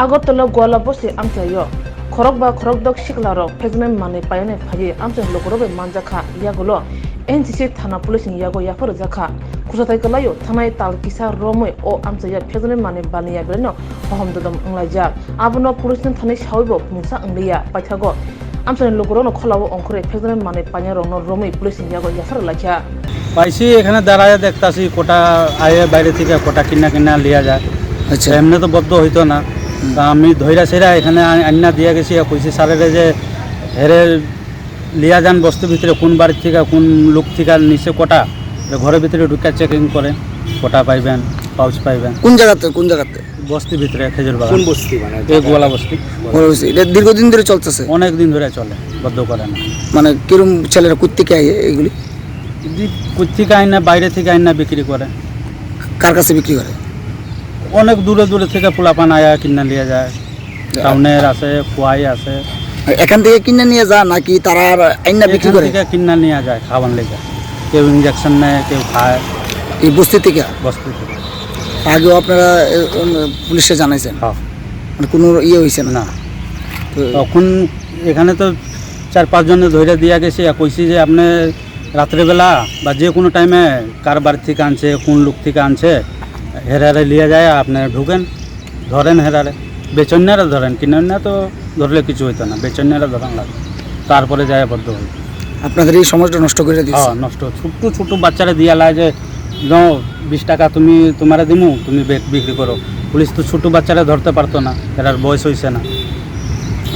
আগরতলা গোয়ালা বসে আমচাইও খরক বা খরক দক শিকলারক ফেজনে মানে পায়নে ফাইয়ে আমচাই লুকুরবে মানজাখা ইয়াগুলো এনসিসি থানা পুলিশ ইয়াগো ইয়াফার জাখা খুসাতাই কলাयो থানায় তাল কিসা রমই ও আমচাইয়া ফেজনে মানে বানিয়া বেরনো হহমদদম अंलाइजा আবনো পুলিশন থানায় সাউইবো মুসা अंलिया পাইথাগো আমচাই লুকুরনো খলাও অংখরে ফেজনে মানে পাইয়া রংনো রমই পুলিশ ইয়াগো ইয়াফার লাইখা পাইছি এখানে দাঁড়ায় দেখতাছি কোটা আয়ে বাইরে থেকে কোটা কিনা লিয়া যায়। আচ্ছা এমনি তো বদ্ধ হইতো না, তা আমি ধৈরা সেরা এখানে আন্না দিয়ে গেছি কইছি স্যারের যে হেরে লিয়া যান বস্তির ভিতরে কোন বাড়ির থেকে কোন লোক থেকে নিচে কোটা ঘরের ভিতরে ঢুকে চেকিং করে কোটা পাইবেন পাউচ পাইবেন। কোন জায়গাতে বস্তির ভিতরে খেজুর বাগান। কোন বস্তি মানে এই গোয়ালা বস্তি। এটা দীর্ঘদিন ধরে চলতেছে? অনেক দিন ধরে চলে, বদ্ধ করে না। মানে কিরম ছেলেরা কুত্তিকে আয় এগুলি থেকে আইনা বাইরে থেকে আইনা বিক্রি করে। কার কাছে বিক্রি করে? অনেক দূরে দূরে থেকে পোলাপান আয়া কিনা নিয়ে যায়, টাউনের আছে, কুয়াই আছে। এখান থেকে কিনে নিয়ে যা নাকি তারা আইনা বিক্রি করে? কিনা নিয়ে যায় খাওয়ান লেগে, কেউ ইঞ্জেকশন নেয়, কেউ খায়। এই বস্তি থেকে? বস্তি থেকে। আগেও আপনারা পুলিশে জানাইছেন? হ্যাঁ। মানে কোনো ইয়ে হয়েছে না তখন এখানে তো 4-5 জনে ধরে দিয়া গেছে, কইছি যে আপনি রাত্রেবেলা বা যে কোনো টাইমে কার বাড়ি থেকে আনছে, কোন লোক থেকে আনছে, হেরারে লিয়ে যায়, আপনি ঢুকেন ধরেন হেরারে, বেচন্যারা ধরেন, কিনা তো ধরলে কিছু হইতো না, বেচন্যারা ধরেন লাগে, তারপরে যায় বদ্ধ হই। আপনাদের এই সমাজটা নষ্ট করে দিচ্ছে? হ্যাঁ নষ্ট। ছোট বাচ্চারা দিয়া লাগে যে 20 টাকা তুমি তোমারা দিমু, তুমি বিক্রি করো। পুলিশ তো ছোট বাচ্চারা ধরতে পারতো না, এরার বয়স হয়েছে না।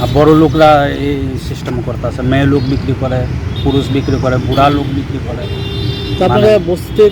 আর বড় লোকরা এই সিস্টেম করতেছে, মেয়ে লোক বিক্রি করে, পুরুষ বিক্রি করে, বুড়া লোক বিক্রি করে। আপনারা বস্তিতে